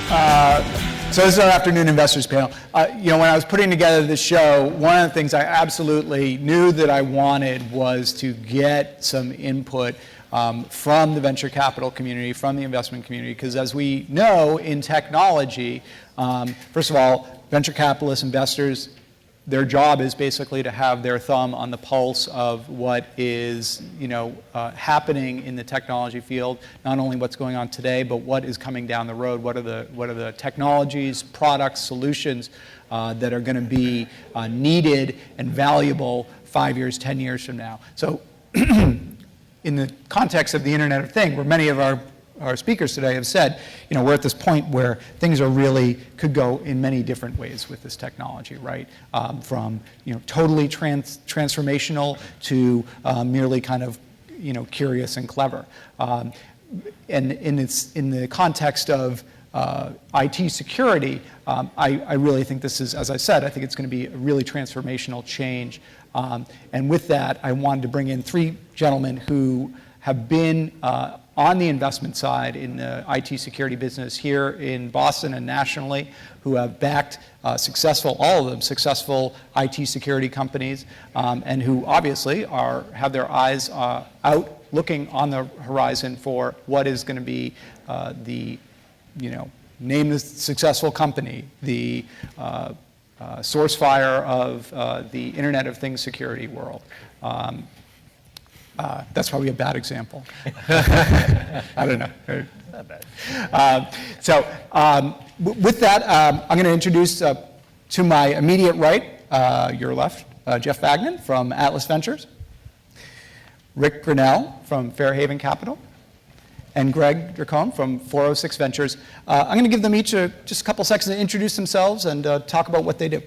So this is our afternoon investors panel. When I was putting together this show, one of the things I absolutely knew that I wanted was to get some input from the venture capital community, from the investment community, because as we know in technology, first of all, venture capitalist investors, their job is basically to have their thumb on the pulse of what is, happening in the technology field. Not only what's going on today, but what is coming down the road. What are the technologies, products, solutions that are going to be needed and valuable 5 years, 10 years from now? So, in the context of the Internet of Things, where many of our speakers today have said, we're at this point where things are really could go in many different ways with this technology, right? From totally transformational to merely kind of curious and clever. And in the context of IT security, I really think this is, as I said, I think it's going to be a really transformational change. And with that, I wanted to bring in three gentlemen who have been on the investment side in the IT security business here in Boston and nationally, who have backed all of them successful IT security companies, and who obviously have their eyes out looking on the horizon for what is going to be name the successful company, the source fire of the Internet of Things security world. That's probably a bad example. I don't know. Not bad. With that, I'm going to introduce to my immediate right, your left, Jeff Fagnan from Atlas Ventures, Rick Grinnell from Fairhaven Capital, and Greg Dracone from 406 Ventures. I'm going to give them each just a couple seconds to introduce themselves and talk about what they do.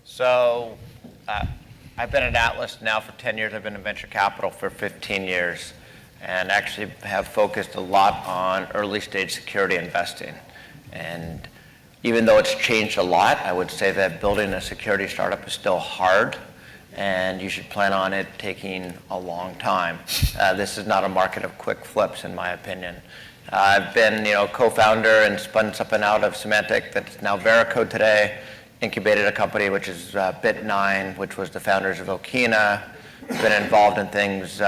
So, I've been at Atlas now for 10 years. I've been in venture capital for 15 years and actually have focused a lot on early stage security investing. And even though it's changed a lot, I would say that building a security startup is still hard and you should plan on it taking a long time. This is not a market of quick flips, in my opinion. I've been, co-founder and spun something out of Symantec that's now Veracode today. Incubated a company which is Bit9, which was the founders of Okina. Been involved in things,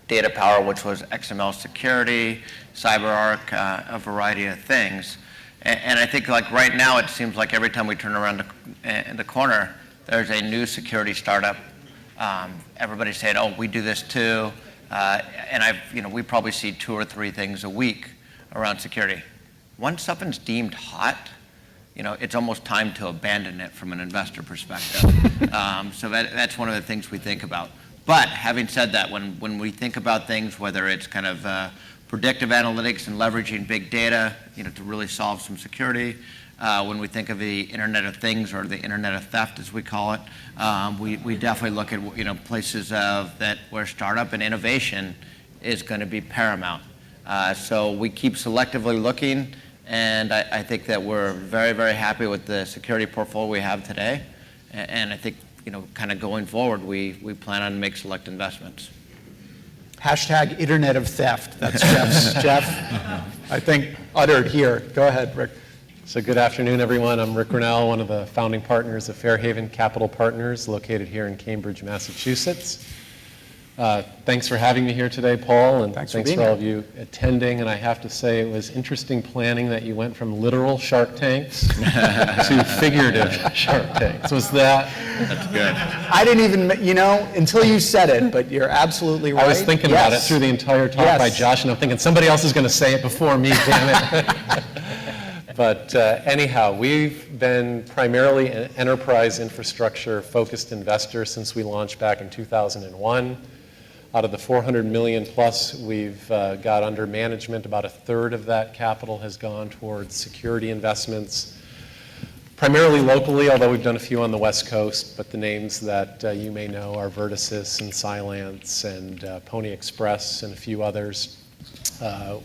Data Power, which was XML security, CyberArk, a variety of things. And I think like right now, it seems like every time we turn around the corner, there's a new security startup. Everybody's saying, oh, we do this too. And we probably see 2 or 3 things a week around security. Once something's deemed hot, it's almost time to abandon it from an investor perspective. So that's one of the things we think about. But having said that, when we think about things, whether it's kind of predictive analytics and leveraging big data, to really solve some security, when we think of the Internet of Things or the Internet of Theft, as we call it, we definitely look at places where startup and innovation is going to be paramount. So we keep selectively looking. And I think that we're very, very happy with the security portfolio we have today. And I think, kind of going forward, we plan on make select investments. Hashtag Internet of Theft. That's Jeff, I think, uttered here. Go ahead, Rick. So good afternoon, everyone. I'm Rick Grinnell, one of the founding partners of Fairhaven Capital Partners, located here in Cambridge, Massachusetts. Thanks for having me here today, Paul, and thanks for all of you attending. And I have to say, it was interesting planning that you went from literal Shark Tanks to figurative Shark Tanks. Was that? That's good. I didn't even, until you said it, but you're absolutely right. I was thinking about it through the entire talk by Josh, and I'm thinking somebody else is going to say it before me, damn it. But anyhow, we've been primarily an enterprise infrastructure focused investor since we launched back in 2001. Out of the 400 million plus we've got under management, about 1/3 of that capital has gone towards security investments, primarily locally, although we've done a few on the West Coast, but the names that you may know are Vertisys and Cylance and Pony Express and a few others.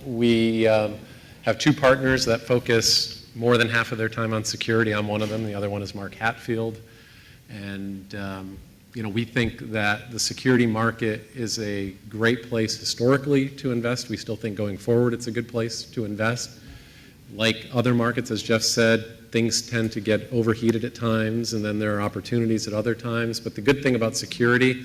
We have 2 partners that focus more than half of their time on security. I'm one of them. The other one is Mark Hatfield. And We think that the security market is a great place historically to invest. We still think going forward it's a good place to invest. Like other markets, as Jeff said, things tend to get overheated at times, and then there are opportunities at other times. But the good thing about security,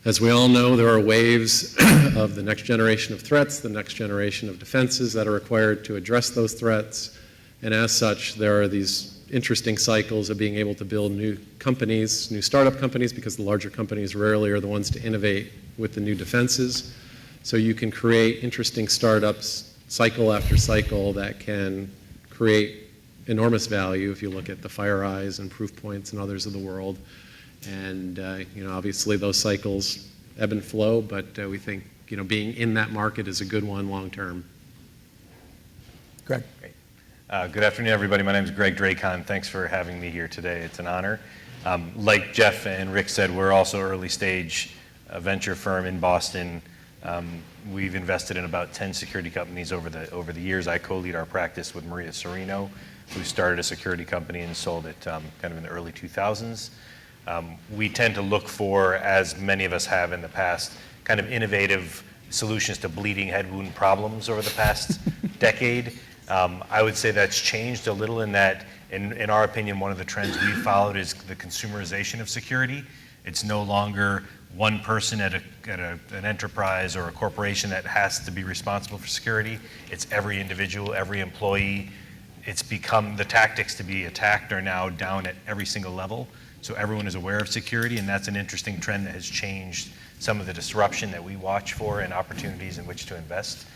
as we all know, there are waves of the next generation of threats, the next generation of defenses that are required to address those threats. And as such, there are these interesting cycles of being able to build new companies, new startup companies, because the larger companies rarely are the ones to innovate with the new defenses. So you can create interesting startups cycle after cycle that can create enormous value if you look at the FireEyes and Proofpoints and others of the world. And obviously those cycles ebb and flow, but we think being in that market is a good one long term. Greg. Great. Good afternoon, everybody. My name is Greg Dracon. Thanks for having me here today. It's an honor. Like Jeff and Rick said, we're also early stage venture firm in Boston. We've invested in about 10 security companies over the years. I co-lead our practice with Maria Serino, who started a security company and sold it kind of in the early 2000s. We tend to look for, as many of us have in the past, kind of innovative solutions to bleeding head wound problems over the past decade. I would say that's changed a little in that, in our opinion, one of the trends we've followed is the consumerization of security. It's no longer one person at an enterprise or a corporation that has to be responsible for security. It's every individual, every employee. It's become, the tactics to be attacked are now down at every single level. So everyone is aware of security, and that's an interesting trend that has changed some of the disruption that we watch for and opportunities in which to invest.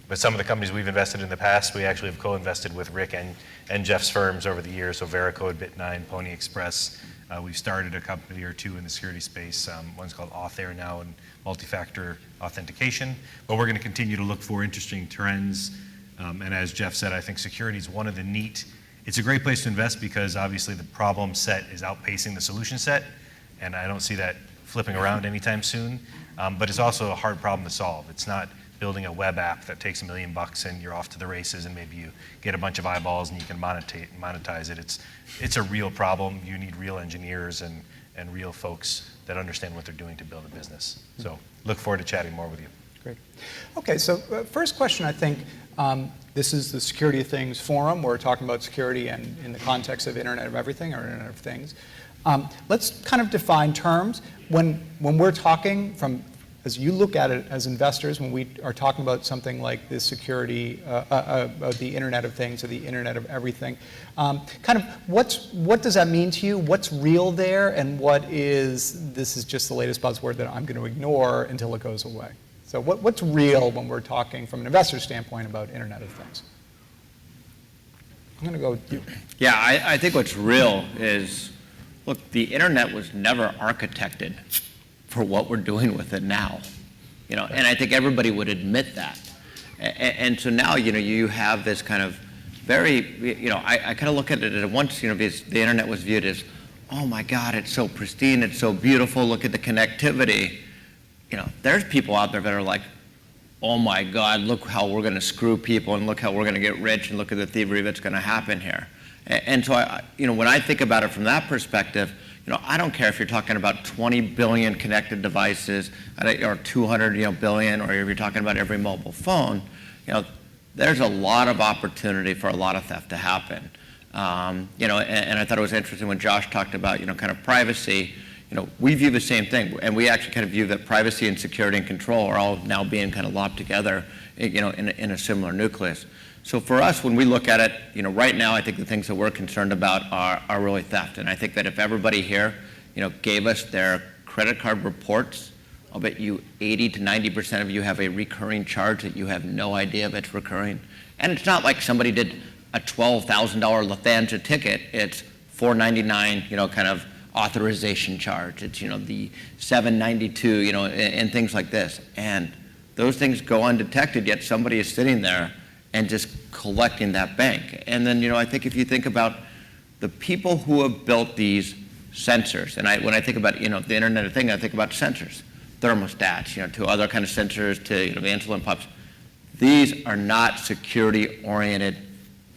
But some of the companies we've invested in the past, we actually have co-invested with Rick and Jeff's firms over the years. So Veracode, Bit9, Pony Express. We've started a company or two in the security space. One's called Auth0 now, and multi-factor authentication. But we're going to continue to look for interesting trends. And as Jeff said, I think security is one of the neat. It's a great place to invest because obviously the problem set is outpacing the solution set, and I don't see that flipping around anytime soon. But it's also a hard problem to solve. It's not building a web app that takes $1 million and you're off to the races and maybe you get a bunch of eyeballs and you can monetize it. It's a real problem. You need real engineers and real folks that understand what they're doing to build a business. So look forward to chatting more with you. Great. Okay, so first question, I think, this is the Security of Things Forum. We're talking about security and in the context of Internet of Everything or Internet of Things. Let's kind of define terms. When we're talking as you look at it as investors, when we are talking about something like the security of the Internet of Things or the Internet of Everything, kind of what does that mean to you? What's real there, and this is just the latest buzzword that I'm going to ignore until it goes away? So what's real when we're talking from an investor standpoint about Internet of Things? I'm going to go with you. Yeah, I think what's real is, look, the internet was never architected for what we're doing with it now, and I think everybody would admit that. And so now, you have this kind of very, I kind of look at it at once, because the internet was viewed as, oh my God, it's so pristine, it's so beautiful, look at the connectivity. There's people out there that are like, oh my God, look how we're going to screw people and look how we're going to get rich and look at the thievery that's going to happen here. And so, when I think about it from that perspective, I don't care if you're talking about 20 billion connected devices or 200 billion, or if you're talking about every mobile phone, there's a lot of opportunity for a lot of theft to happen. And I thought it was interesting when Josh talked about, kind of privacy. We view the same thing, and we actually kind of view that privacy and security and control are all now being kind of lopped together, in a similar nucleus. So for us, when we look at it, right now, I think the things that we're concerned about are really theft. And I think that if everybody here, gave us their credit card reports, I'll bet you 80 to 90% of you have a recurring charge that you have no idea if it's recurring. And it's not like somebody did a $12,000 Lufthansa ticket. It's $499, kind of authorization charge. It's, the $792, and things like this. And those things go undetected, yet somebody is sitting there and just collecting that bank. And then, I think if you think about the people who have built these sensors, and when I think about, the Internet of Things, I think about sensors, thermostats, to other kind of sensors, to, the insulin pumps. These are not security-oriented,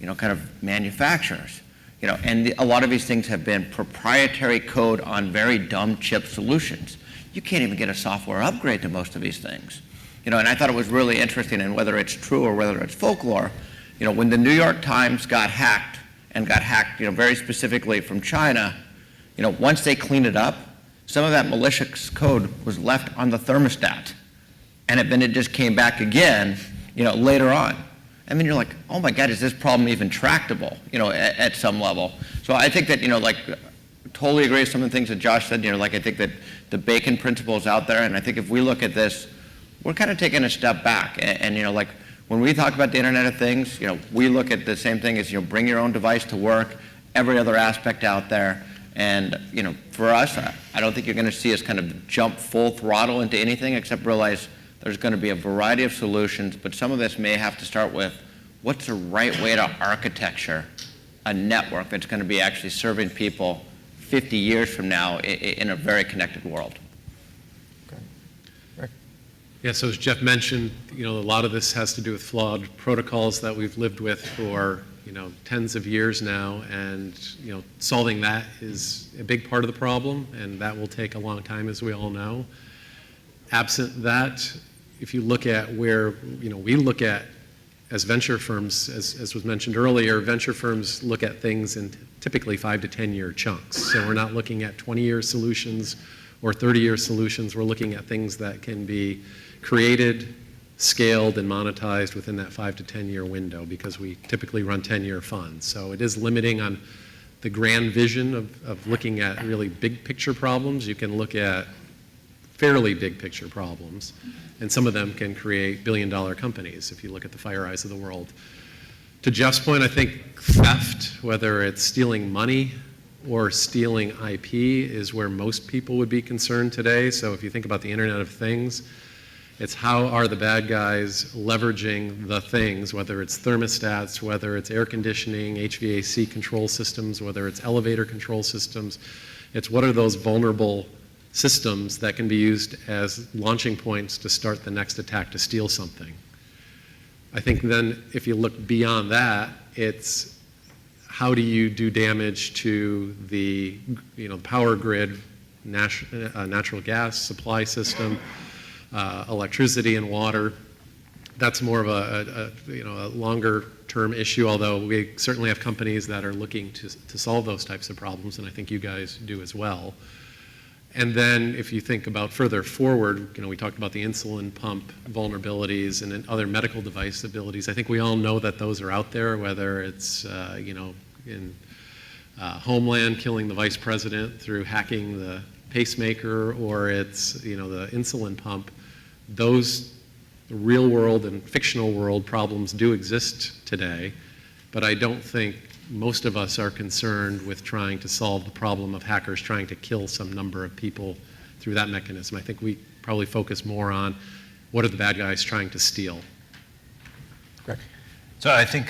kind of manufacturers. And a lot of these things have been proprietary code on very dumb chip solutions. You can't even get a software upgrade to most of these things. And I thought it was really interesting, and whether it's true or whether it's folklore, when the New York Times got hacked, very specifically from China, once they cleaned it up, some of that malicious code was left on the thermostat. And then it just came back again, later on. And then you're like, oh my God, is this problem even tractable, at some level? So I think that, totally agree with some of the things that Josh said. I think that the Bacon principle is out there, and I think if we look at this, we're kind of taking a step back. And when we talk about the Internet of Things, we look at the same thing as, bring your own device to work, every other aspect out there. And, for us, I don't think you're going to see us kind of jump full throttle into anything except realize there's going to be a variety of solutions, but some of this may have to start with what's the right way to architecture a network that's going to be actually serving people 50 years from now in a very connected world. Yeah, so as Jeff mentioned, a lot of this has to do with flawed protocols that we've lived with for, tens of years now, and, solving that is a big part of the problem, and that will take a long time, as we all know. Absent that, if you look at where, we look at, as venture firms, as was mentioned earlier, venture firms look at things in typically 5 to 10-year chunks. So we're not looking at 20-year solutions or 30-year solutions. We're looking at things that can be created, scaled, and monetized within that 5 to 10-year window, because we typically run 10-year funds. So it is limiting on the grand vision of looking at really big picture problems. You can look at fairly big picture problems, and some of them can create billion-dollar companies if you look at the FireEyes of the world. To Jeff's point, I think theft, whether it's stealing money or stealing IP, is where most people would be concerned today. So if you think about the Internet of Things, it's how are the bad guys leveraging the things, whether it's thermostats, whether it's air conditioning, HVAC control systems, whether it's elevator control systems. It's what are those vulnerable systems that can be used as launching points to start the next attack to steal something. I think then if you look beyond that, it's how do you do damage to the power grid, natural gas supply system, electricity and water. That's more of a longer term issue, although we certainly have companies that are looking to solve those types of problems, and I think you guys do as well. And then if you think about further forward, we talked about the insulin pump vulnerabilities and then other medical device abilities. I think we all know that those are out there, whether it's, in Homeland killing the vice president through hacking the pacemaker, or it's, the insulin pump. Those real world and fictional world problems do exist today, but I don't think most of us are concerned with trying to solve the problem of hackers trying to kill some number of people through that mechanism. I think we probably focus more on what are the bad guys trying to steal. Greg. So I think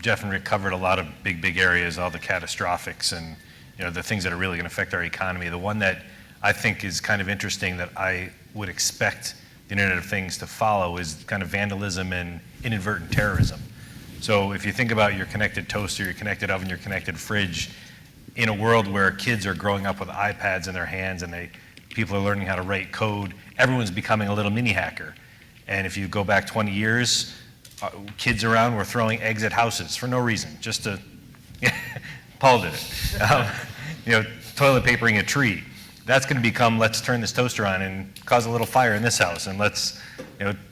Jeff and Rick covered a lot of big areas, all the catastrophics and the things that are really going to affect our economy. The one that I think is kind of interesting that I would expect the Internet of Things to follow is kind of vandalism and inadvertent terrorism. So if you think about your connected toaster, your connected oven, your connected fridge, in a world where kids are growing up with iPads in their hands and people are learning how to write code, everyone's becoming a little mini hacker. And if you go back 20 years, kids around were throwing eggs at houses for no reason, just to, Paul did it. Toilet papering a tree. That's going to become, let's turn this toaster on and cause a little fire in this house, and let's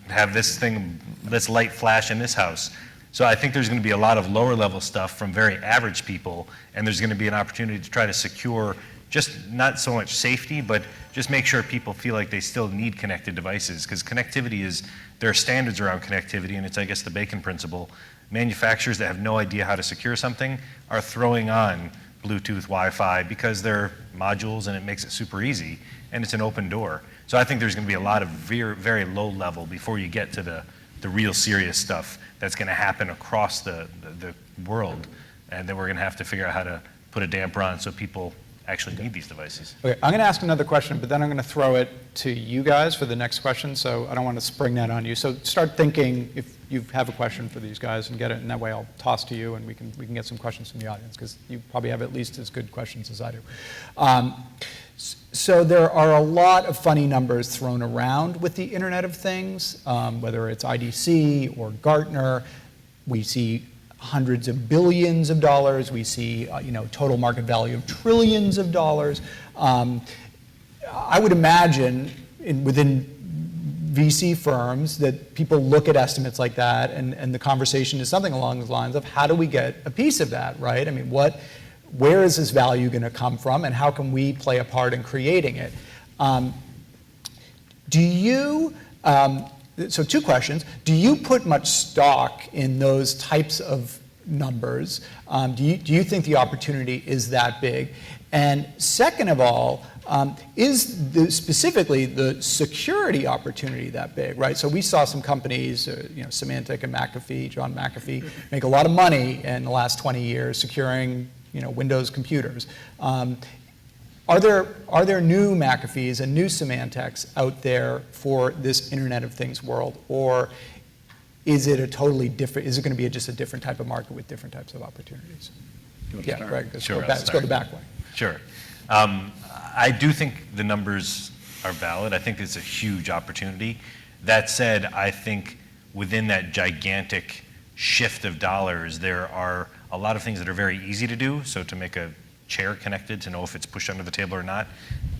have this light flash in this house. So I think there's going to be a lot of lower level stuff from very average people, and there's going to be an opportunity to try to secure just not so much safety, but just make sure people feel like they still need connected devices, because connectivity there are standards around connectivity, and it's, I guess, the Bacon principle. Manufacturers that have no idea how to secure something are throwing on Bluetooth, Wi-Fi, because they're modules and it makes it super easy, and it's an open door. So I think there's going to be a lot of very, very low level before you get to the real serious stuff that's going to happen across the world, and then we're going to have to figure out how to put a damper on so people actually need these devices. Okay, I'm going to ask another question, but then I'm going to throw it to you guys for the next question, so I don't want to spring that on you. So start thinking if you have a question for these guys and get it, and that way I'll toss to you, and we can get some questions from the audience, because you probably have at least as good questions as I do. So there are a lot of funny numbers thrown around with the Internet of Things, whether it's IDC or Gartner. We see hundreds of billions of dollars. We see, total market value of trillions of dollars. I would imagine within VC firms that people look at estimates like that, and the conversation is something along the lines of, how do we get a piece of that, right? I mean, where is this value going to come from, and how can we play a part in creating it? So 2 questions. Do you put much stock in those types of numbers? Do you think the opportunity is that big? And second of all, is specifically the security opportunity that big, right? So we saw some companies, Symantec and McAfee, John McAfee, make a lot of money in the last 20 years securing, Windows computers. Are there new McAfees and new Symantecs out there for this Internet of Things world, or is it going to be just a different type of market with different types of opportunities? Yeah, Greg, let's go the back way. Sure. I do think the numbers are valid. I think it's a huge opportunity. That said, I think within that gigantic shift of dollars, there are a lot of things that are very easy to do. So to make a chair connected to know if it's pushed under the table or not,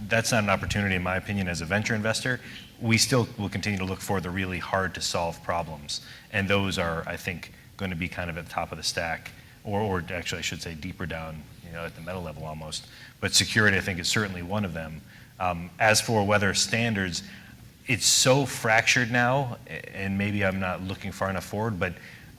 that's not an opportunity, in my opinion, as a venture investor. We still will continue to look for the really hard to solve problems. And those are, I think, going to be kind of at the top of the stack, or actually I should say deeper down, at the meta level almost. But security, I think, is certainly one of them. As for whether standards, it's so fractured now, and maybe I'm not looking far enough forward, but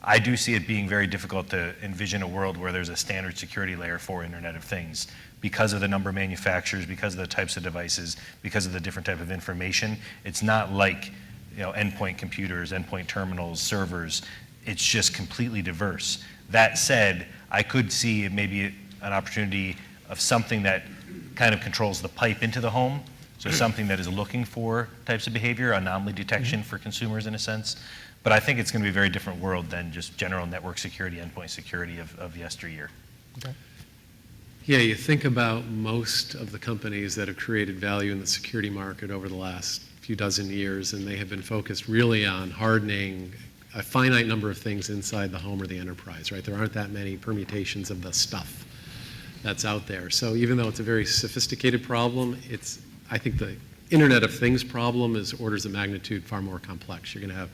I do see it being very difficult to envision a world where there's a standard security layer for Internet of Things because of the number of manufacturers, because of the types of devices, because of the different type of information. It's not like endpoint computers, endpoint terminals, servers. It's just completely diverse. That said, I could see maybe an opportunity of something that kind of controls the pipe into the home. So something that is looking for types of behavior, anomaly detection for consumers in a sense. But I think it's going to be a very different world than just general network security, endpoint security of yesteryear. Okay. Yeah, you think about most of the companies that have created value in the security market over the last few dozen years, and they have been focused really on hardening a finite number of things inside the home or the enterprise, right? There aren't that many permutations of the stuff that's out there. So even though it's a very sophisticated problem, I think the Internet of Things problem is orders of magnitude far more complex. You're going to have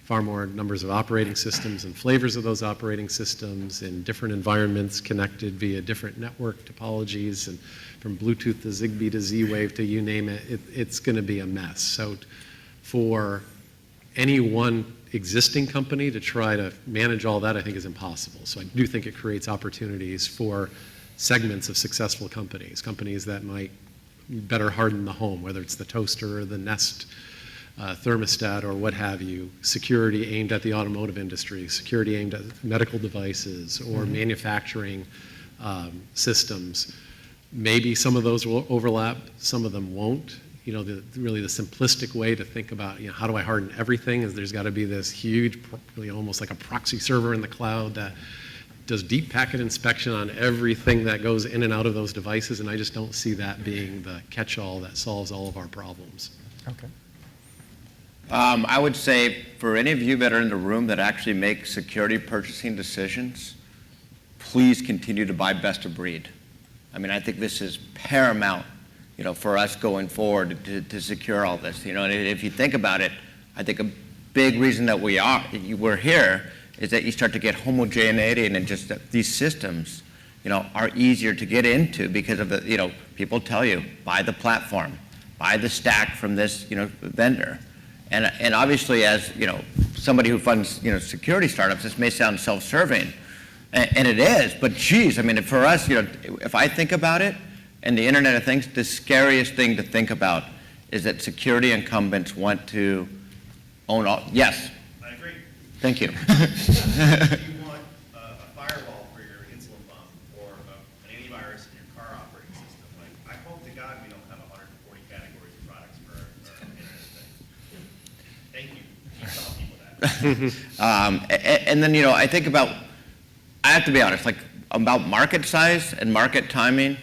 far more numbers of operating systems and flavors of those operating systems in different environments connected via different network topologies, and from Bluetooth to Zigbee to Z-Wave to you name it, it's going to be a mess. So for any one existing company to try to manage all that, I think is impossible. So I do think it creates opportunities for segments of successful companies that might better harden the home, whether it's the toaster or the Nest thermostat or what have you, security aimed at the automotive industry, security aimed at medical devices or manufacturing systems. Maybe some of those will overlap, some of them won't. Really the simplistic way to think about, how do I harden everything is there's got to be this huge, really almost like a proxy server in the cloud that does deep packet inspection on everything that goes in and out of those devices, and I just don't see that being the catch-all that solves all of our problems. Okay. I would say for any of you that are in the room that actually make security purchasing decisions, please continue to buy best of breed. I mean, I think this is paramount, for us going forward to secure all this. And if you think about it, I think a big reason that we're here is that you start to get homogeneity, and just that these systems, are easier to get into because of the, people tell you, buy the platform, buy the stack from this, vendor. And obviously, as somebody who funds security startups, this may sound self-serving, and it is. But geez, I mean, for us, if I think about it, and the Internet of Things, the scariest thing to think about is that security incumbents want to own all. Yes. I agree. Thank you. If you want a firewall for your insulin pump or an antivirus in your car operating system, And then, I think about, I have to be honest, like about market size and market timing,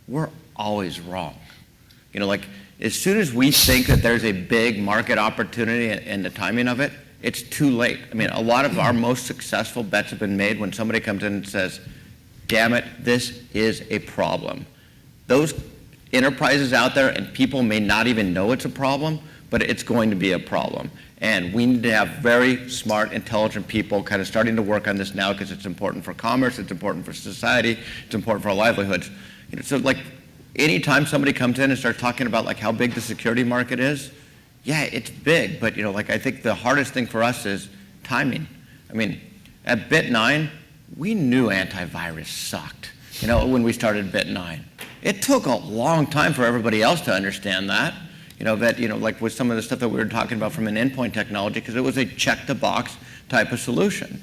we're always wrong. Like as soon as we think that there's a big market opportunity and the timing of it, it's too late. I mean, a lot of our most successful bets have been made when somebody comes in and says, damn it, this is a problem. Those enterprises out there, and people may not even know it's a problem, but it's going to be a problem. And we need to have very smart, intelligent people kind of starting to work on this now because it's important for commerce, it's important for society, it's important for our livelihoods. So like anytime somebody comes in and starts talking about like how big the security market is, yeah, it's big, but like I think the hardest thing for us is timing. I mean, at Bit9, we knew antivirus sucked, when we started Bit9. It took a long time for everybody else to understand that, like with some of the stuff that we were talking about from an endpoint technology, because it was a check-the-box type of solution.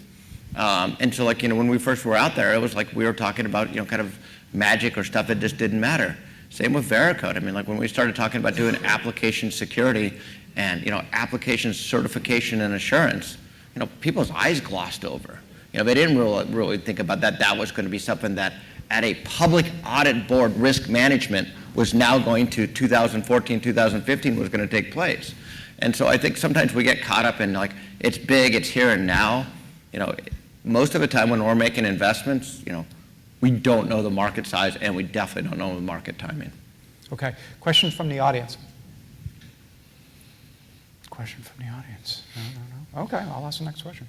And so like, when we first were out there, it was like we were talking about, kind of magic or stuff that just didn't matter. Same with Veracode. I mean, like when we started talking about doing application security and, application certification and assurance, people's eyes glossed over. They didn't really think about that. That was going to be something that at a public audit board risk management was now going to 2014, 2015 was going to take place. And so I think sometimes we get caught up in like, it's big, it's here and now. Most of the time when we're making investments, we don't know the market size and we definitely don't know the market timing. Okay, questions from the audience? Question from the audience? No. Okay, I'll ask the next question.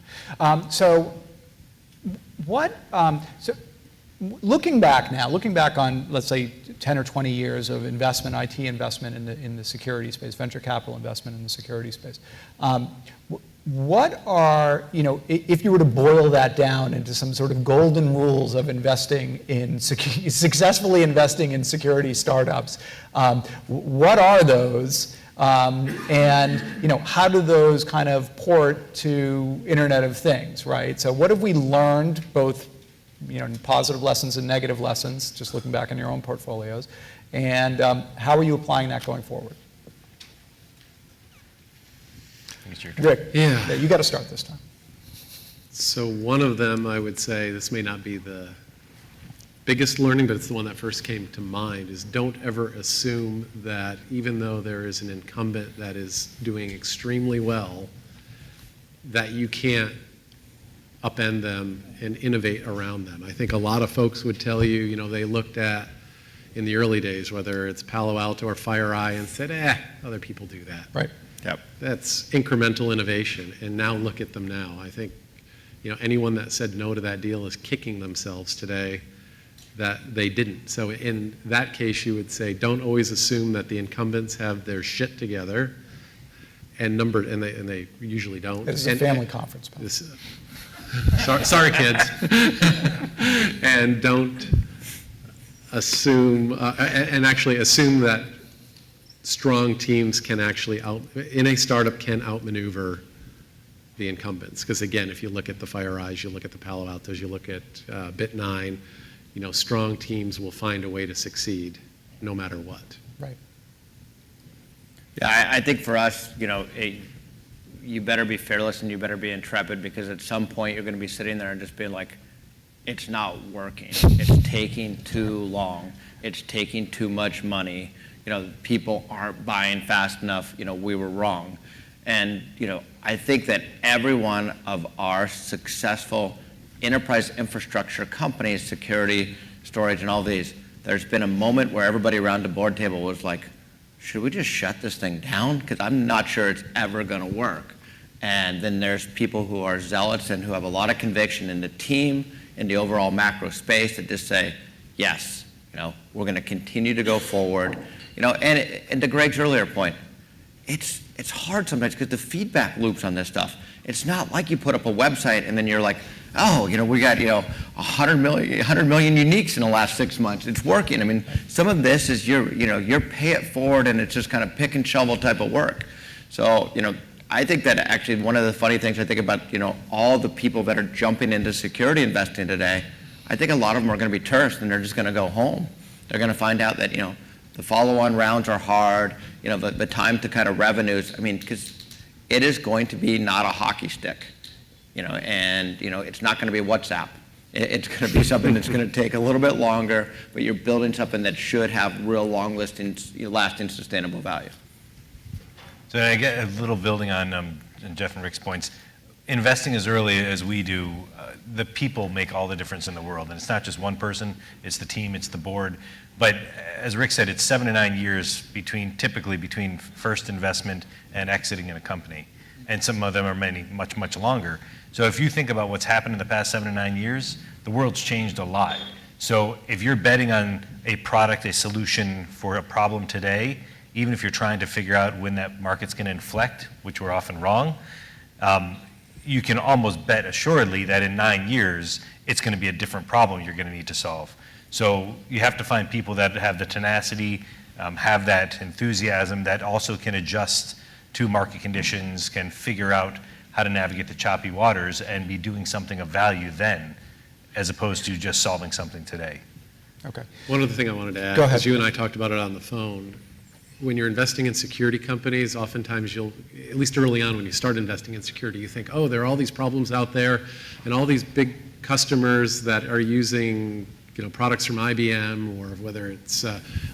Looking back on, let's say, 10 or 20 years of investment, IT investment in the security space, venture capital investment in the security space, what are, if you were to boil that down into some sort of golden rules of investing in, successfully investing in security startups, what are those? And how do those kind of port to Internet of Things, right? So what have we learned, both positive lessons and negative lessons, just looking back on your own portfolios, and how are you applying that going forward? It's your turn. Rick, Yeah. you got to start this time. So one of them, I would say, this may not be the biggest learning, but it's the one that first came to mind, is don't ever assume that even though there is an incumbent that is doing extremely well, that you can't upend them and innovate around them. I think a lot of folks would tell you, they looked at, in the early days, whether it's Palo Alto or FireEye, and said, other people do that. Right. Yep. That's incremental innovation, and now look at them now. I think, anyone that said no to that deal is kicking themselves today that they didn't. So in that case, you would say, don't always assume that the incumbents have their shit together, and they usually don't. This is a family conference. Sorry, kids. And don't assume, and actually assume that strong teams can actually in a startup can outmaneuver the incumbents. Because again, if you look at the FireEyes, you look at the Palo Altos, you look at Bit9, strong teams will find a way to succeed no matter what. Right. Yeah, I think for us, you better be fearless and you better be intrepid, because at some point you're going to be sitting there and just being like, it's not working. It's taking too long. It's taking too much money. People aren't buying fast enough. We were wrong. And, I think that every one of our successful enterprise infrastructure companies, security, storage, and all these, there's been a moment where everybody around the board table was like, should we just shut this thing down? Because I'm not sure it's ever going to work. And then there's people who are zealots and who have a lot of conviction in the team, in the overall macro space, that just say, yes, we're going to continue to go forward. And to Greg's earlier point, it's hard sometimes because the feedback loops on this stuff. It's not like you put up a website and then you're like, oh, we got 100 million uniques in the last 6 months. It's working. I mean, some of this is your pay it forward, and it's just kind of pick and shovel type of work. So I think that actually one of the funny things I think about all the people that are jumping into security investing today, I think a lot of them are going to be terse and they're just going to go home. They're going to find out that the follow-on rounds are hard. The time to kind of revenues. I mean, because it is going to be not a hockey stick, and it's not going to be WhatsApp. It's going to be something that's going to take a little bit longer, but you're building something that should have real lasting, sustainable value. So I get a little building on Jeff and Rick's points. Investing as early as we do, the people make all the difference in the world. And it's not just one person, it's the team, it's the board. But as Rick said, it's 7 to 9 years typically between first investment and exiting in a company. And some of them are much, much longer. So if you think about what's happened in the past 7 to 9 years, the world's changed a lot. So if you're betting on a product, a solution for a problem today, even if you're trying to figure out when that market's going to inflect, which we're often wrong, you can almost bet assuredly that in 9 years, it's going to be a different problem you're going to need to solve. So you have to find people that have the tenacity, have that enthusiasm, that also can adjust to market conditions, can figure out how to navigate the choppy waters and be doing something of value then, as opposed to just solving something today. Okay. One other thing I wanted to add, Go ahead. because you and I talked about it on the phone, when you're investing in security companies, oftentimes you'll, at least early on when you start investing in security, you think, oh, there are all these problems out there and all these big customers that are using products from IBM, or whether it's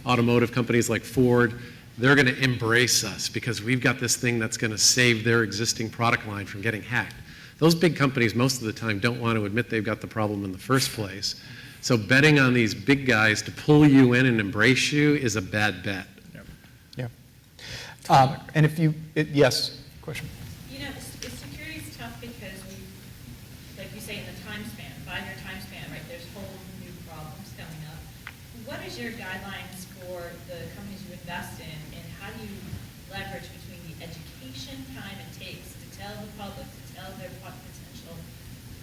automotive companies like Ford, they're going to embrace us because we've got this thing that's going to save their existing product line from getting hacked. Those big companies most of the time don't want to admit they've got the problem in the first place. So betting on these big guys to pull you in and embrace you is a bad bet. Yeah. And yes, question. Security is tough because like you say, in the time span, 5-year time span, right, there's whole new problems coming up. What is your guidelines for the companies you invest in, and how do you leverage between the education time it takes to tell the public, to tell their potential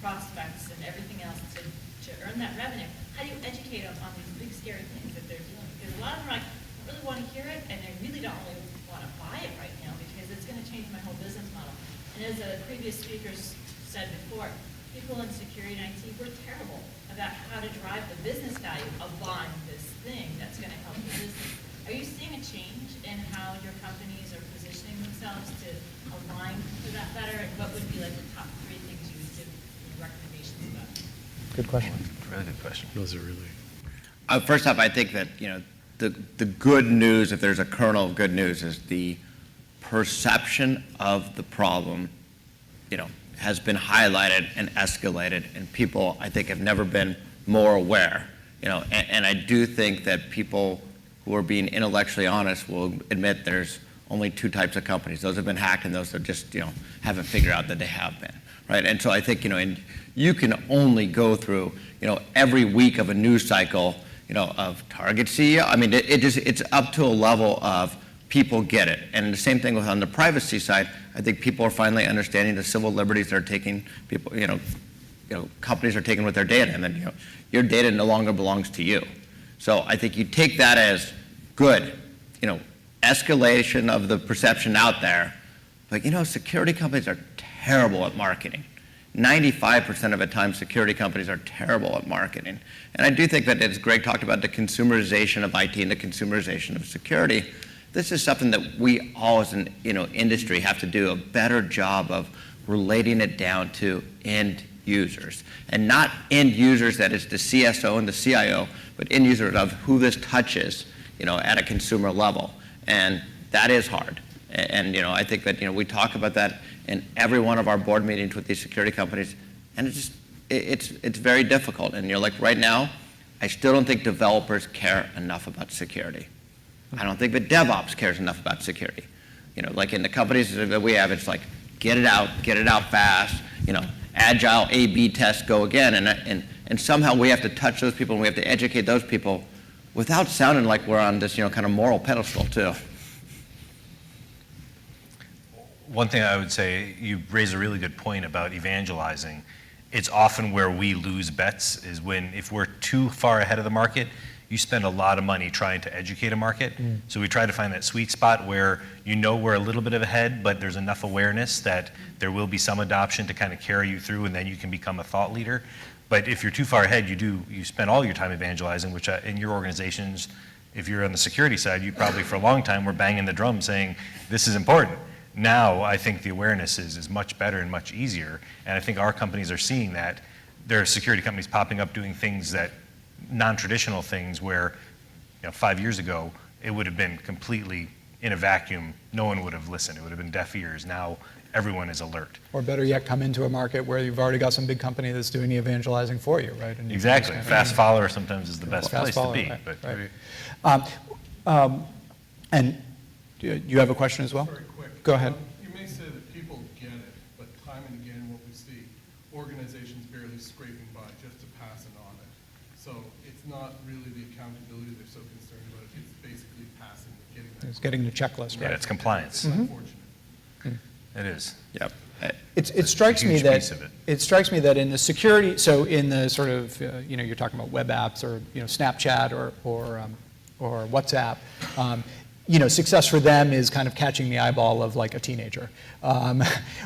prospects and everything else to earn that revenue? How do you educate them on these big, scary things that they're dealing with? Because a lot of them are like, I really want to hear it, and I really don't really want to buy it right now because it's going to change my whole business model. And as the previous speakers said before, people in security and IT were terrible about how to drive the business value of buying this thing that's going to help the business. Are you seeing a change in how your companies are positioning themselves to align to that better? And what would be like the top 3 things you would give recommendations about? Good question. Really good question. Those are really... First off, I think that the good news, if there's a kernel of good news, is the perception of the problem, has been highlighted and escalated, and people, I think, have never been more aware. And I do think that people who are being intellectually honest will admit there's only 2 types of companies. Those have been hacked, and those that just, haven't figured out that they have been, right? And so I think, and you can only go through, every week of a news cycle, of Target CEO. I mean, it's up to a level of people get it. And the same thing on the privacy side. I think people are finally understanding the civil liberties they're taking. People, companies are taking with their data, and then your data no longer belongs to you. So I think you take that as good, escalation of the perception out there. But security companies are terrible at marketing. 95% of the time, security companies are terrible at marketing. And I do think that, as Greg talked about, the consumerization of IT and the consumerization of security, this is something that we all as an industry have to do a better job of relating it down to end users. And not end users that is the CSO and the CIO, but end users of who this touches, at a consumer level. And that is hard. And I think that we talk about that in every one of our board meetings with these security companies, and it's very difficult. And like right now, I still don't think developers care enough about security. I don't think that DevOps cares enough about security. Like in the companies that we have, it's like get it out fast. Agile A/B test, go again, and somehow we have to touch those people and we have to educate those people without sounding like we're on this kind of moral pedestal too. One thing I would say, you raise a really good point about evangelizing. It's often where we lose bets is if we're too far ahead of the market, you spend a lot of money trying to educate a market. So we try to find that sweet spot where we're a little bit of ahead, but there's enough awareness that there will be some adoption to kind of carry you through, and then you can become a thought leader. But if you're too far ahead, you spend all your time evangelizing, which in your organizations, if you're on the security side, you probably for a long time were banging the drum saying, this is important. Now, I think the awareness is much better and much easier, and I think our companies are seeing that. There are security companies popping up doing things that, non-traditional things where, 5 years ago, it would have been completely in a vacuum. No one would have listened. It would have been deaf ears. Now, everyone is alert. Or better yet, come into a market where you've already got some big company that's doing the evangelizing for you, right? And you can Exactly. just Fast follower sometimes is the best Fast place follower, to be. right, But right. And you have a question as well? Very quick. Go ahead. You may say that people get it, but time and again, what we see, organizations barely scraping by just to pass an audit. So it's not really the accountability they're so concerned about. It's basically passing, getting that. It's getting the checklist, yeah, right? it's compliance. It's unfortunate. It is. Yep. It strikes me huge that, piece of it. it strikes me that in the security, so in the sort of, you're talking about web apps or, Snapchat or WhatsApp, success for them is kind of catching the eyeball of like a teenager.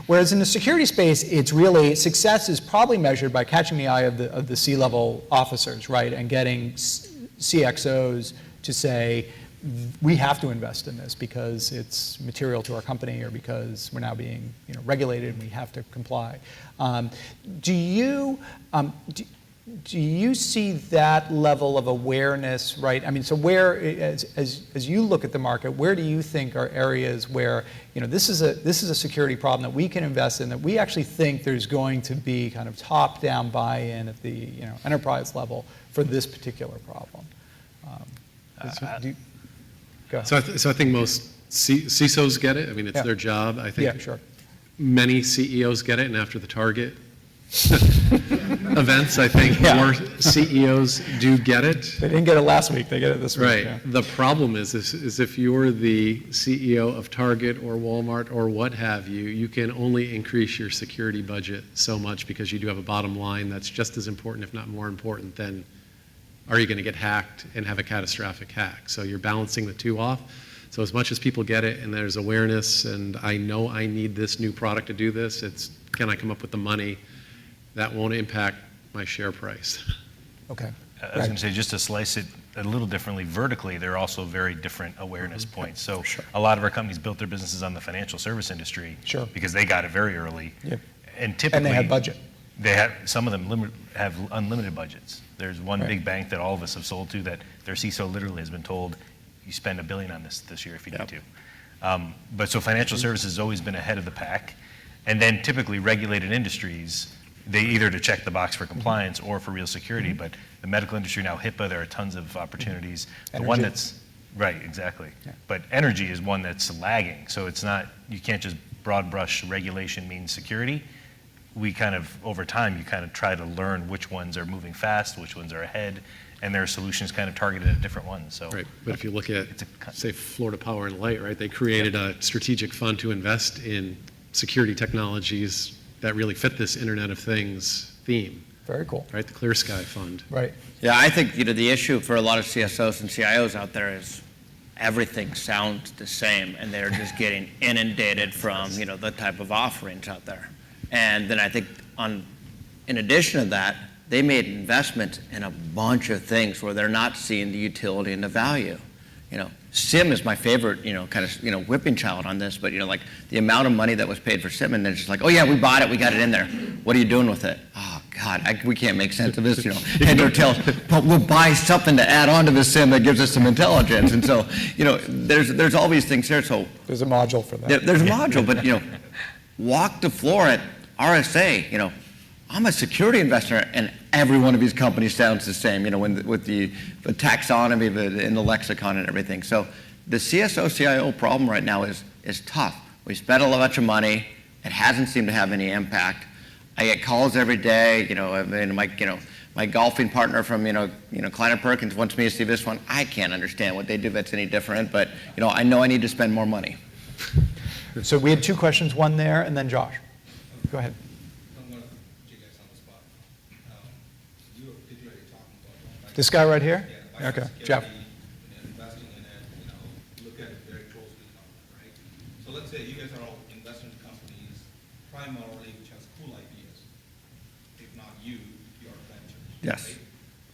Whereas in the security space, it's really, success is probably measured by catching the eye of the C-level officers, right? And getting CXOs to say, we have to invest in this because it's material to our company or because we're now being regulated and we have to comply. Do you see that level of awareness, right? I mean, so where, as you look at the market, where do you think are areas where this is a security problem that we can invest in, that we actually think there's going to be kind of top-down buy-in at the enterprise level for this particular problem? Go ahead. So I think most CISOs get it. I mean, it's Yeah. their job. I think Yeah, sure. many CEOs get it, and after the Target events, I think Yeah. more CEOs do get it. They didn't get it last week, they get it this week. Right. Yeah. The problem is if you're the CEO of Target or Walmart or what have you, you can only increase your security budget so much because you do have a bottom line that's just as important, if not more important, than are you going to get hacked and have a catastrophic hack? So you're balancing the two off. So as much as people get it and there's awareness and I know I need this new product to do this, it's can I come up with the money that won't impact my share price? Okay. I was going to say, just to slice it a little differently, vertically, there are also very different awareness points. So a lot of our companies built their businesses on the financial service industry Sure. because they got it very early. Yep. And typically, And they have budget. They have, some of them have unlimited budgets. There's one Right. big bank that all of us have sold to that their CISO literally has been told, you spend $1 billion on this year if you need to. But so financial services has always been ahead of the pack. And then typically regulated industries, they either to check the box for compliance or for real security, but the medical industry now, HIPAA, there are tons of opportunities. The one Energy. that's, right, exactly. Yeah. But energy is one that's lagging. So it's not, you can't just broad brush regulation means security. We kind of, over time, you kind of try to learn which ones are moving fast, which ones are ahead, and there are solutions kind of targeted at different ones. So Right, but if you look at, It's a- say, Florida Power and Light, right, they created a strategic fund to invest in security technologies that really fit this Internet of Things theme, Very cool. right, the Clear Sky Fund. Right. Yeah, I think, the issue for a lot of CSOs and CIOs out there is everything sounds the same, and they're just getting inundated from, the type of offerings out there. And then I think in addition to that, they made investments in a bunch of things where they're not seeing the utility and the value. SIM is my favorite, kind of, whipping child on this, but, like the amount of money that was paid for SIM, and they're just like, oh yeah, we bought it, we got it in there. What are you doing with it? Oh God, we can't make sense of this, Head or tails, but we'll buy something to add on to the SIM that gives us some intelligence. And so, there's all these things there. So There's a module for that. there's a module, but, walk the floor at RSA, I'm a security investor, and every one of these companies sounds the same, with the taxonomy in the lexicon and everything. So the CISO-CIO problem right now is tough. We spent a bunch of money. It hasn't seemed to have any impact. I get calls every day, and my golfing partner from, Kleiner Perkins wants me to see this one. I can't understand what they do that's any different, but, I know I need to spend more money. So we had two questions, one there, and then Josh. Go ahead. I'm going to put you guys on the spot. You were particularly talking about This guy right here? Yeah, Okay, security, Jeff. investing in it, look at it very closely now, right? So let's say you guys are all investment companies primarily which has cool ideas. If not you, your ventures. Yes. Right?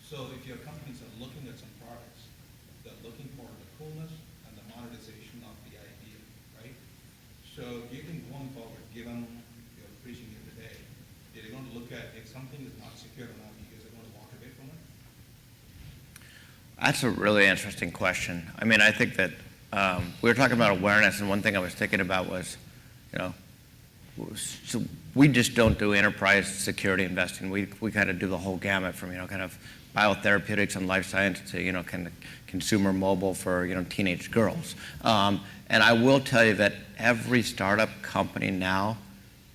So if your companies are looking at some products, they're looking for the coolness and the monetization of the idea, right? So So even going forward, given your preaching here today, are they going to look at if something is not secure enough, you guys are going to walk away from it? That's a really interesting question. I mean, I think that we were talking about awareness, and one thing I was thinking about was, so we just don't do enterprise security investing. We kind of do the whole gamut from, kind of biotherapeutics and life science to, kind of consumer mobile for, teenage girls. And I will tell you that every startup company now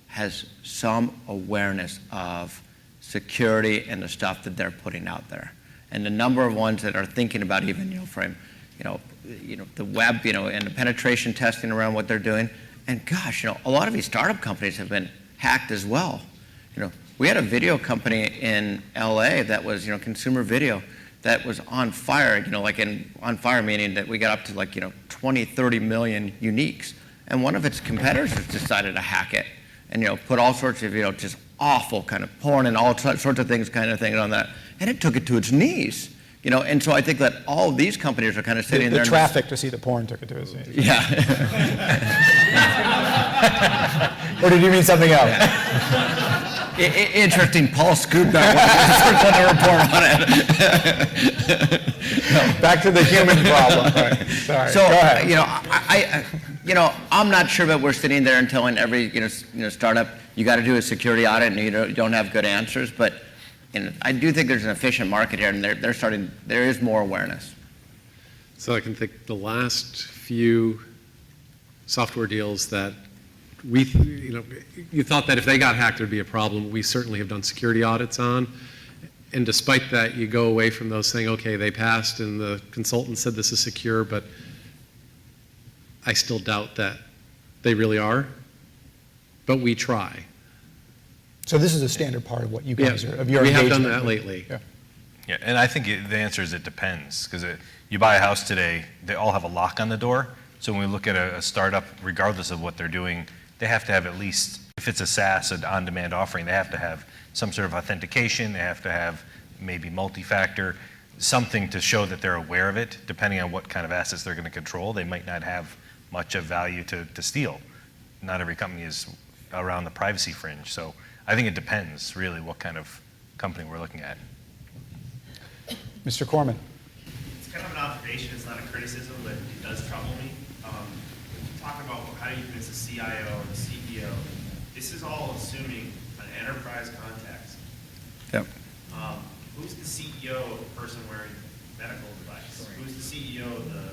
has some awareness of security and the stuff that they're putting out there. And the number of ones that are thinking about even, from, the web, and the penetration testing around what they're doing. And gosh, a lot of these startup companies have been hacked as well. We had a video company in LA that was, consumer video that was on fire, on fire meaning that we got up to 20, 30 million uniques. And one of its competitors decided to hack it and, put all sorts of, just awful kind of porn and all sorts of things kind of thing on that. And it took it to its knees. And so I think that all of these companies are kind of sitting there. The traffic to see the porn took it to its knees. Yeah. Or did you mean something else? Interesting. Paul scooped that one. The report on it. Back to the human problem. Right. Sorry. So, Go ahead. I'm not sure that we're sitting there and telling every, startup, you got to do a security audit and you don't have good answers. But I do think there's an efficient market here, and there is more awareness. So I can think the last few software deals that you thought that if they got hacked, there'd be a problem. We certainly have done security audits on. And despite that, you go away from those saying, okay, they passed and the consultant said this is secure, but I still doubt that they really are. But we try. So this is a standard part of what you guys are, of your we have engagement. done that lately. Yeah. Yeah, and I think the answer is it depends, because you buy a house today, they all have a lock on the door. So when we look at a startup, regardless of what they're doing, they have to have at least, if it's a SaaS, an on-demand offering, they have to have some sort of authentication. They have to have maybe multi-factor, something to show that they're aware of it. Depending on what kind of assets they're going to control, they might not have much of value to steal. Not every company is around the privacy fringe. So I think it depends, really, what kind of company we're looking at. Mr. Corman. It's kind of an observation, it's not a criticism, but it does trouble me. When you talk about how do you convince the CIO or the CEO, this is all assuming an enterprise context. Yep. Who's the CEO of the person wearing the medical device? Who's the CEO of the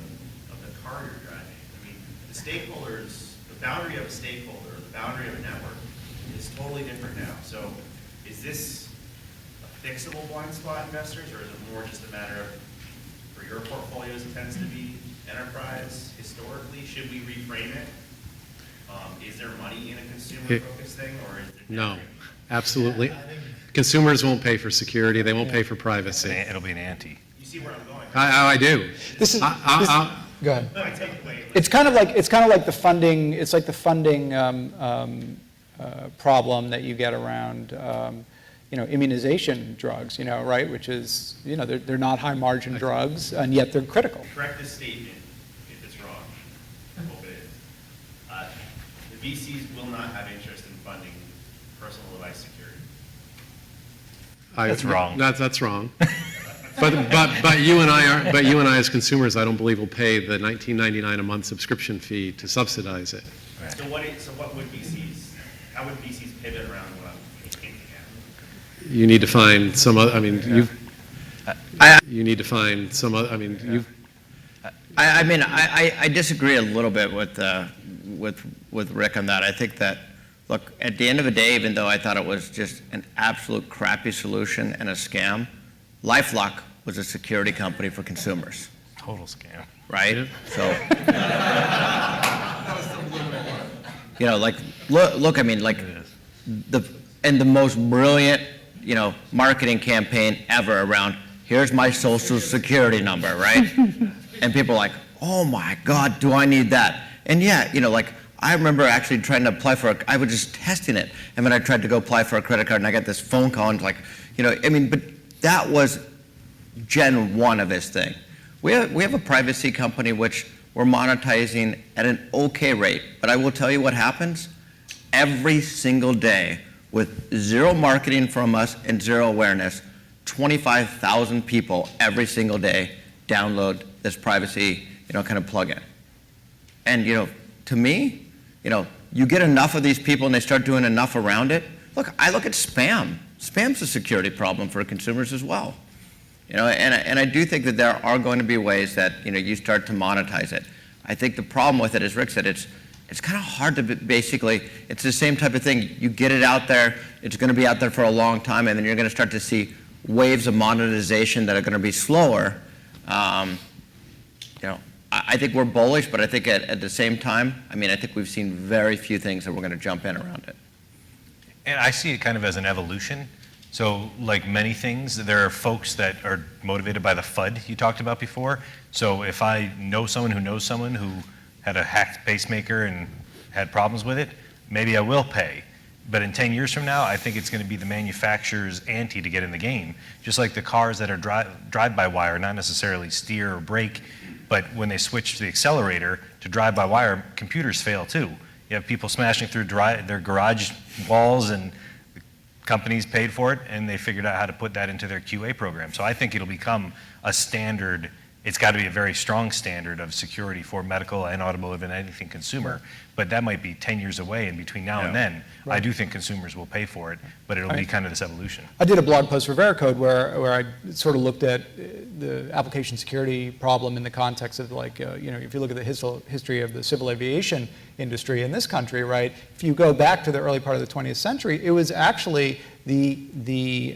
car you're driving? I mean, the stakeholders, the boundary of a stakeholder, the boundary of a network is totally different now. So is this a fixable blind spot, investors, or is it more just a matter of, for your portfolios, it tends to be enterprise historically? Should we reframe it? Is there money in a consumer-focused thing, or is there No, absolutely. Consumers won't pay for security. They won't pay for privacy. It'll be an ante. You see where I'm going? I do. This is. Go ahead. My takeaway. It's kind of like the funding. It's like the funding problem that you get around, immunization drugs. Right? Which is, they're not high margin drugs, and yet they're critical. Correct this statement if it's wrong. I hope it is. The VCs will not have interest in funding personal device security. That's wrong. That's wrong. But you and I as consumers, I don't believe will pay the $19.99 a month subscription fee to subsidize it. Right. So what would VCs? How would VCs pivot around what I'm thinking at? You need to find some other. I mean, you need to find some other. I mean, you. I disagree a little bit with Rick on that. I think that, look, at the end of the day, even though I thought it was just an absolute crappy solution and a scam, LifeLock was a security company for consumers. Total scam. Right? Yeah. So, look, I mean, the most brilliant, marketing campaign ever around, here's my social security number, right? And people are like, oh my God, do I need that? And yeah, I remember actually trying to apply I was just testing it. And then I tried to go apply for a credit card and I got this phone call and but that was Gen 1 of this thing. We have a privacy company which we're monetizing at an okay rate. But I will tell you what happens every single day with zero marketing from us and zero awareness. 25,000 people every single day download this privacy, kind of plugin. And, to me, you get enough of these people and they start doing enough around it. Look, I look at spam. Spam's a security problem for consumers as well. And I do think that there are going to be ways that, you start to monetize it. I think the problem with it, as Rick said, it's kind of hard to basically, it's the same type of thing. You get it out there, it's going to be out there for a long time, and then you're going to start to see waves of monetization that are going to be slower. I think we're bullish, but I think at the same time, I think we've seen very few things that we're going to jump in around it. And I see it kind of as an evolution. So like many things, there are folks that are motivated by the FUD you talked about before. So if I know someone who had a hacked pacemaker and had problems with it, maybe I will pay. But in 10 years from now, I think it's going to be the manufacturer's ante to get in the game. Just like the cars that are drive-by-wire, not necessarily steer or brake, but when they switch to the accelerator to drive-by-wire, computers fail too. You have people smashing through their garage walls, and the companies paid for it, and they figured out how to put that into their QA program. So I think it'll become a standard. It's got to be a very strong standard of security for medical and automotive and anything consumer. But that might be 10 years away, and between now and then, I do think consumers will pay for it, but it'll be kind of this evolution. I did a blog post for Veracode where I sort of looked at the application security problem in the context of if you look at the history of the civil aviation industry in this country, right? If you go back to the early part of the 20th century, it was actually the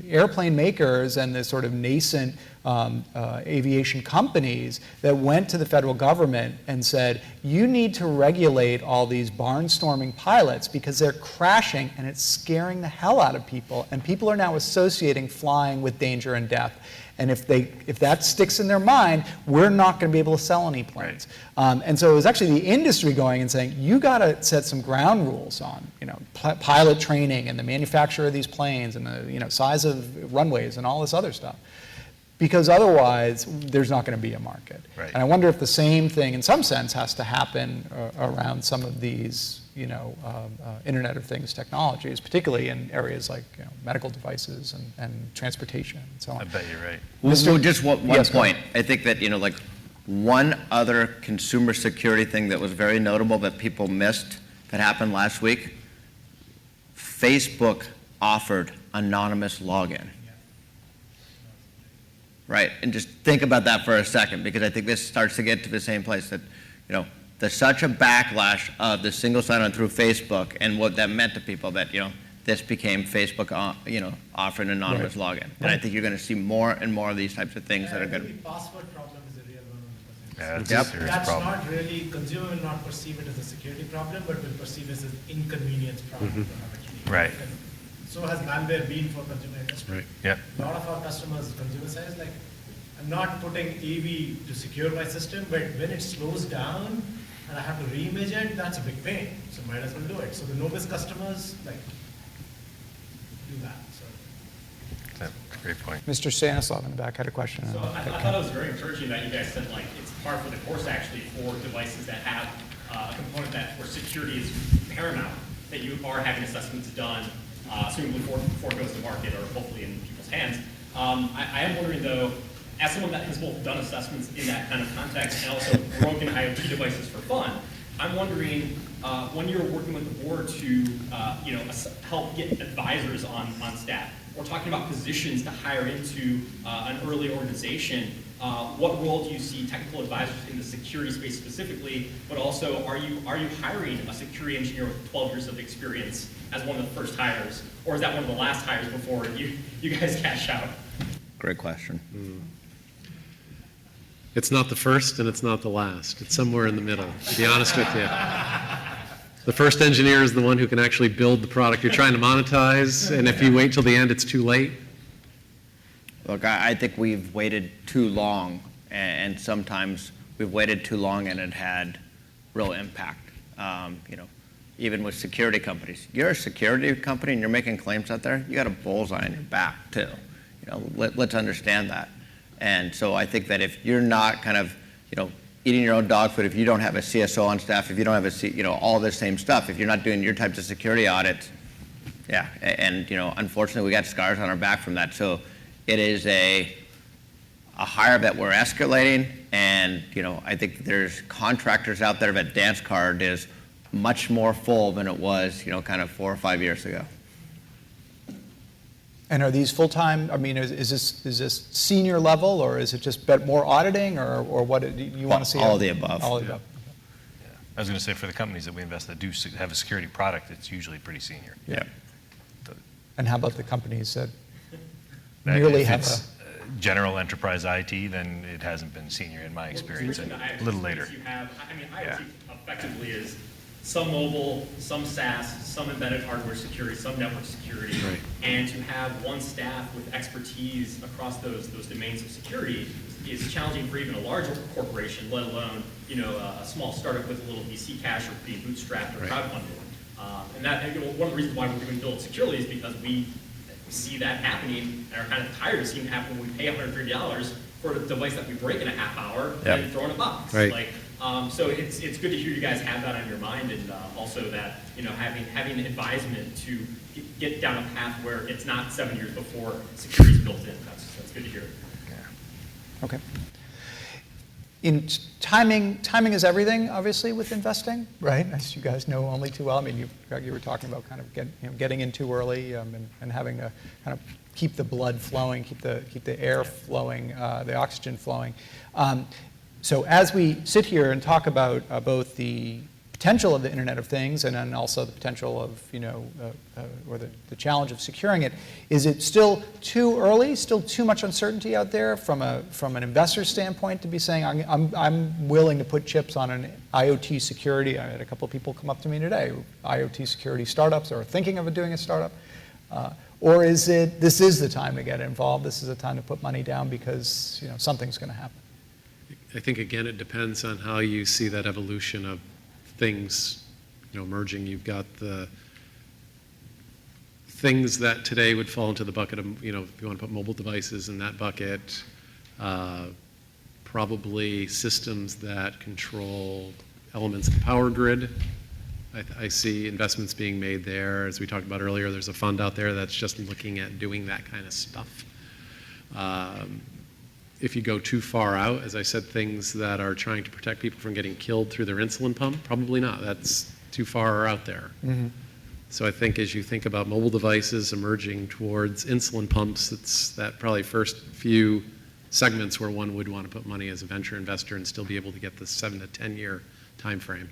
airplane makers and the sort of nascent aviation companies that went to the federal government and said, you need to regulate all these barnstorming pilots because they're crashing and it's scaring the hell out of people, and people are now associating flying with danger and death. And if that sticks in their mind, we're not going to be able to sell any planes. Right. And so it was actually the industry going and saying, you got to set some ground rules on, pilot training and the manufacture of these planes and the, size of runways and all this other stuff. Because otherwise, there's not going to be a market. Right. And I wonder if the same thing, in some sense, has to happen around some of these, Internet of Things technologies, particularly in areas like medical devices and transportation and so on. I bet you're right. So just one Yes, point. I think that, one other consumer security thing that was very notable that people missed that happened last week, Facebook offered anonymous login. Right, and just think about that for a second, because I think this starts to get to the same place that, there's such a backlash of the single sign-on through Facebook and what that meant to people that, this became Facebook, offering anonymous login. And I think you're going to see more and more of these types of things that are going to be. The password problem is a real one. Yeah, that's a serious That's problem. not really, consumer will not perceive it as a security problem, but will perceive it as an inconvenience problem. Right. And so has malware been for consumer industry. Right. Yep. A lot of our customers, consumer side, is like, I'm not putting AV to secure my system, but when it slows down and I have to reimage it, that's a big pain. So might as well do it. So the Nobis customers, do that. So. That's a great point. Mr. Stanislav in the back had a question. So I thought it was very encouraging that you guys said it's par for the course actually for devices that have a component where security is paramount, that you are having assessments done, assuming before it goes to market or hopefully in people's hands. I am wondering though, as someone that has both done assessments in that kind of context and also broken IoT devices for fun, I'm wondering when you're working with the board to help get advisors on staff, or talking about positions to hire into an early organization, what role do you see technical advisors in the security space specifically, but also are you hiring a security engineer with 12 years of experience as one of the first hires, or is that one of the last hires before you guys cash out? Great question. It's not the first and it's not the last. It's somewhere in the middle, to be honest with you. The first engineer is the one who can actually build the product you're trying to monetize, and if you wait till the end, it's too late. Look, I think we've waited too long, and sometimes we've waited too long and it had real impact. Even with security companies. You're a security company and you're making claims out there, you got a bullseye on your back too. Let's understand that. And so I think that if you're not kind of, eating your own dog food if you don't have a CSO on staff, if you don't have all this same stuff, if you're not doing your types of security audits. Yeah, and unfortunately, we got scars on our back from that. So it is a hire that we're escalating, and I think there's contractors out there that dance card is much more full than it was, kind of 4 or 5 years ago. And are these full-time, I mean, is this senior level, or is it just more auditing, or what do you want to see? All of the above. All of the above. I was going to say, for the companies that we invest that do have a security product, it's usually pretty senior. Yeah. And how about the companies that That merely if have it's general enterprise IT, then it hasn't been senior in my experience, and a little later. You have, Yeah. IoT effectively is some mobile, some SaaS, some embedded hardware security, some network security. Right. And to have one staff with expertise across those domains of security is challenging for even a larger corporation, let alone, a small startup with a little VC cash or being bootstrapped or crowdfunded. And that, one of the reasons why we're doing Build Securely is because we see that happening and are kind of tired of seeing it happen when we pay $130 for a device that we break in a half hour and throw in a box. Right. So it's good to hear you guys have that on your mind, and also that having an advisement to get down a path where it's not 7 years before security is built in. That's good to hear. Okay. In timing is everything, obviously, with investing, right? As you guys know only too well. I mean, you were talking about kind of getting in too early and having to kind of keep the blood flowing, keep the air flowing, the oxygen flowing. So as we sit here and talk about both the potential of the Internet of Things and then also the potential of, or the challenge of securing it, is it still too early, still too much uncertainty out there from an investor standpoint to be saying, I'm willing to put chips on an IoT security? I had a couple of people come up to me today, IoT security startups, or thinking of doing a startup. Or is it, this is the time to get involved, this is the time to put money down because something's going to happen? I think, again, it depends on how you see that evolution of things, merging. You've got the things that today would fall into the bucket of, if you want to put mobile devices in that bucket, probably systems that control elements of the power grid. I see investments being made there. As we talked about earlier, there's a fund out there that's just looking at doing that kind of stuff. If you go too far out, as I said, things that are trying to protect people from getting killed through their insulin pump, probably not. That's too far out there. Mm-hmm. So I think as you think about mobile devices emerging towards insulin pumps, it's that probably first few segments where one would want to put money as a venture investor and still be able to get the 7 to 10 year time frame.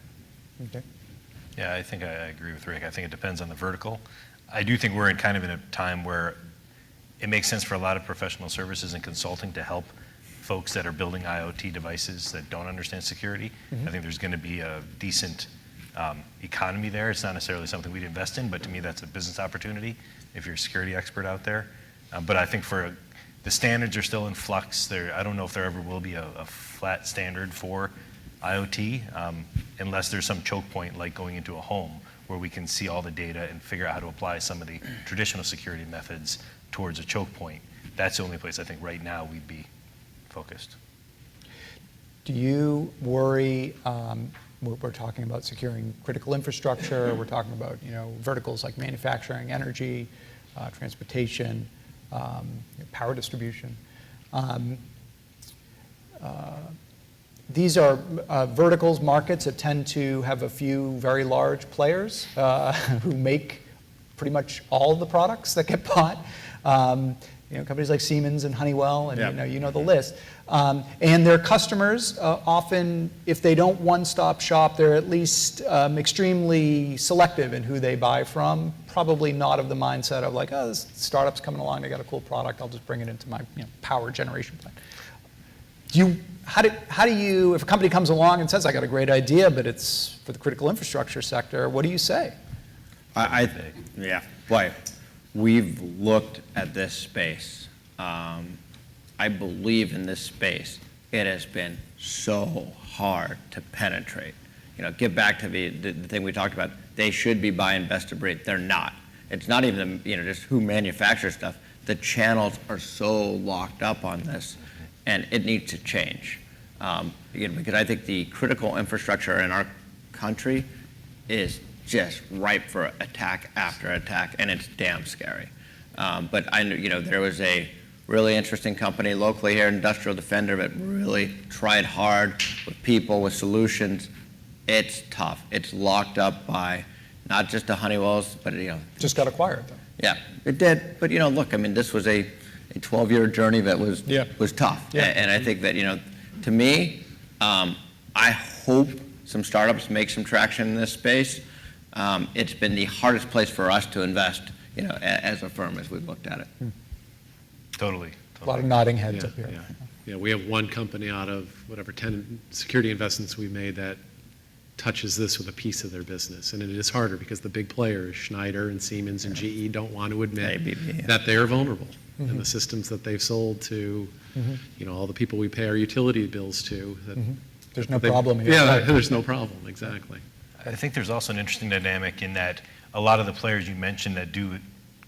Okay. Yeah, I think I agree with Rick. I think it depends on the vertical. I do think we're in a time where it makes sense for a lot of professional services and consulting to help folks that are building IoT devices that don't understand security. Mm-hmm. I think there's going to be a decent economy there. It's not necessarily something we'd invest in, but to me that's a business opportunity if you're a security expert out there. But I think the standards are still in flux. I don't know if there ever will be a flat standard for IoT unless there's some choke point like going into a home where we can see all the data and figure out how to apply some of the traditional security methods towards a choke point. That's the only place I think right now we'd be focused. Do you worry, we're talking about securing critical infrastructure, we're talking about verticals like manufacturing, energy, transportation, power distribution. These are verticals, markets that tend to have a few very large players who make pretty much all of the products that get bought. Companies like Siemens and Honeywell, and you know the list. And their customers often, if they don't one-stop shop, they're at least extremely selective in who they buy from. Probably not of the mindset of like, oh, this startup's coming along, they got a cool product, I'll just bring it into my power generation plant. How do you, if a company comes along and says, I got a great idea, but it's for the critical infrastructure sector, what do you say? Boy, we've looked at this space. I believe in this space. It has been so hard to penetrate. Get back to the thing we talked about. They should be buying best of breed. They're not. It's not even just who manufactures stuff. The channels are so locked up on this, and it needs to change. Again, because I think the critical infrastructure in our country is just ripe for attack after attack, and it's damn scary. But there was a really interesting company locally here, Industrial Defender, that really tried hard with people, with solutions. It's tough. It's locked up by not just the Honeywells, but Just got acquired, though. yeah, it did. But look, I mean, this was a 12-year journey that was tough. Yeah. And I think that to me, I hope some startups make some traction in this space. It's been the hardest place for us to invest, as a firm as we've looked at it. Totally. A lot of nodding heads up here. Yeah, we have one company out of whatever 10 security investments we made that touches this with a piece of their business. And it is harder because the big players, Schneider and Siemens and GE, don't want to admit that they are vulnerable. And the systems that they've sold to, all the people we pay our utility bills to. There's no problem here. Yeah, there's no problem, exactly. I think there's also an interesting dynamic in that a lot of the players you mentioned that do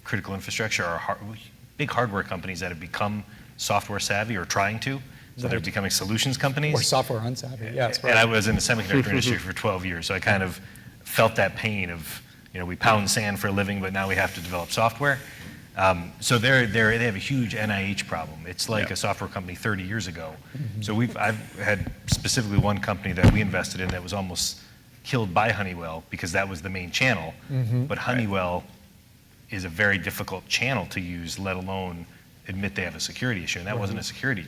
critical infrastructure are big hardware companies that have become software savvy or trying to. So they're becoming solutions companies. Or software unsavvy, yeah. And I was in the semiconductor industry for 12 years, so I kind of felt that pain of, we pound sand for a living, but now we have to develop software. So they have a huge NIH problem. It's like a software company 30 years ago. So I've had specifically one company that we invested in that was almost killed by Honeywell because that was the main channel. But Honeywell is a very difficult channel to use, let alone admit they have a security issue, and that wasn't a security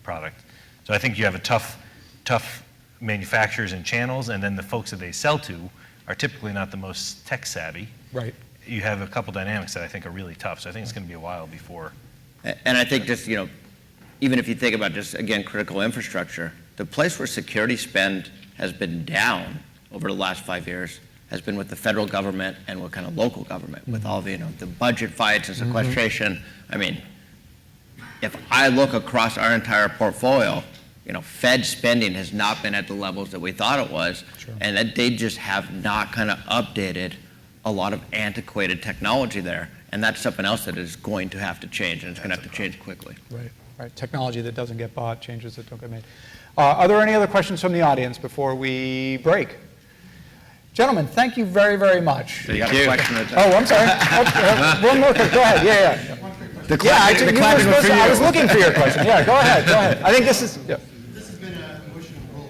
product. So I think you have a tough manufacturers and channels, and then the folks that they sell to are typically not the most tech savvy. Right. You have a couple dynamics that I think are really tough, so I think it's going to be a while before. And I think just, even if you think about just, again, critical infrastructure, the place where security spend has been down over the last 5 years has been with the federal government and with kind of local government, with all the, the budget fights and sequestration. I mean, if I look across our entire portfolio, Fed spending has not been at the levels that we thought it was, and that they just have not kind of updated a lot of antiquated technology there, and that's something else that is going to have to change, and it's going to have to change quickly. Right. Technology that doesn't get bought, changes that don't get made. Are there any other questions from the audience before we break? Gentlemen, thank you very, very much. You got a question? Oh, I'm sorry. One more question. Go ahead. Yeah. I was looking for your question. Yeah, go ahead. I think this is... Yeah. This has been an emotional roller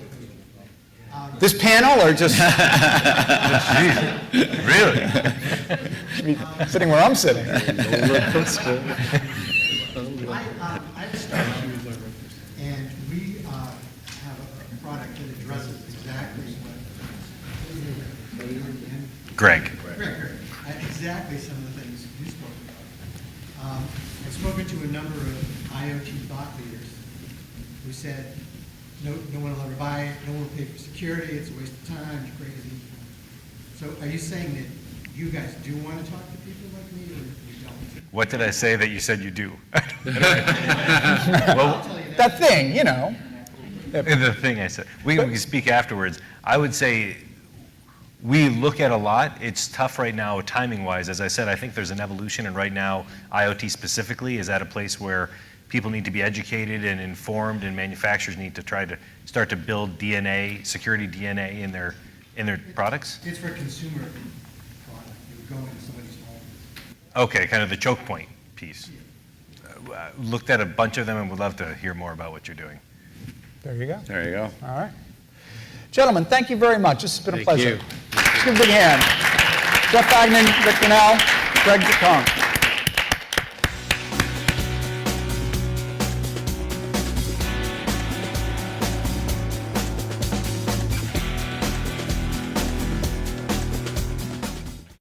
coaster. This panel or just... Really? Sitting where I'm sitting. I have a startup, and we have a product that addresses exactly what... Greg. Exactly some of the things you spoke about. I've spoken to a number of IoT thought leaders who said, no one will ever buy it, no one will pay for security, it's a waste of time, it's crazy. So are you saying that you guys do want to talk to people like me, or you don't? What did I say that you said you do? That thing, The thing I said. We can speak afterwards. I would say we look at a lot. It's tough right now, timing-wise. As I said, I think there's an evolution, and right now, IoT specifically is at a place where people need to be educated and informed, and manufacturers need to try to start to build DNA, security DNA in their products. It's for a consumer product. It would go into somebody's home. Okay, kind of the choke point piece. Looked at a bunch of them and would love to hear more about what you're doing. There you go. There you go. All right. Gentlemen, thank you very much. This has been a pleasure. Thank you. Let's give a big hand. Jeff Fagnan, Rick Grinnell, Greg DeConk.